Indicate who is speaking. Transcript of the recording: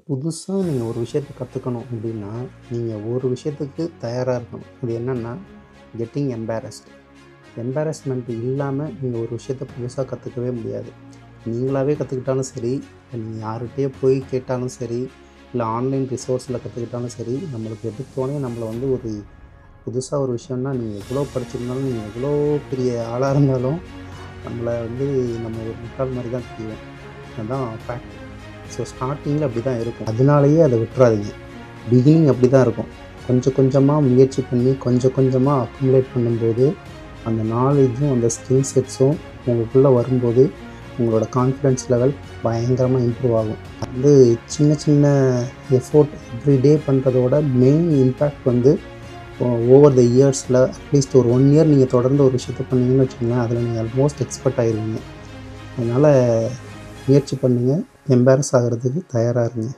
Speaker 1: புதுசா நீங்க ஒரு விஷயத்த கத்துக்கணும் அப்படின்னா, நீங்க ஒரு விஷயத்துக்கு தயாரா இருக்கணும். அது என்னன்னா, கெட்டிங் எம்பாரஸ்ட். எம்பாரஸ்மென்ட் இல்லாம நீங்க ஒரு விஷயத்த புதுசா கத்துக்கவே முடியாது. நீங்களாவே கத்துக்கிட்டாலும் சரி, இல்ல நீங்க யார்கிட்டயோ போய் கேட்டாலும் சரி, இல்ல ஆன்லைன் ரிசோர்ஸில கத்துக்கிட்டாலும் சரி, நம்மளுக்கு எடுத்தோனே நம்மள வந்து ஒரு புதுசா ஒரு விஷயம்னா, நீங்க எவ்வளோ படிச்சிருந்தாலும், நீங்க எவ்வளோ பெரிய ஆளா இருந்தாலும், நம்மள வந்து நம்ம ஒரு முட்டாள் மாரி தான் தெரிவோம். அதுதான் ஃபேக்ட். ஸோ ஸ்டார்ட்டிங்கில அப்படி தான் இருக்கும். அதனாலேயே அத விட்டுறாதீங்க. பிகினிங் அப்படி தான் இருக்கும். கொஞ்சம் கொஞ்சமா முயற்சி பண்ணி, கொஞ்சம் கொஞ்சமா அக்குமுலேட் பண்ணும்போது, அந்த நாலேட்ஜும், அந்த ஸ்கில் செட்ஸும் உங்களுக்குள்ள வரும்போது, உங்களோட கான்ஃபிடன்ஸ் லெவல் பயங்கரமா இம்ப்ரூவ் ஆகும். வந்து சின்ன சின்ன எஃபோர்ட் எவ்ரி டே பண்ணுறதோட மெயின் இம்பேக்ட் வந்து ஓவர் த இயர்ஸில் அட்லீஸ்ட் ஒரு 1 இயர் நீங்கள் தொடர்ந்து ஒரு விஷயத்த பண்ணீங்கன்னு வச்சுக்கோங்களேன், அதில் நீங்கள் ஆல்மோஸ்ட் எக்ஸ்பர்ட் ஆயிருவீங்க. அதனால் முயற்சி பண்ணுங்க. எம்பாரஸ் ஆகுறதுக்கு தயாரா இருங்க.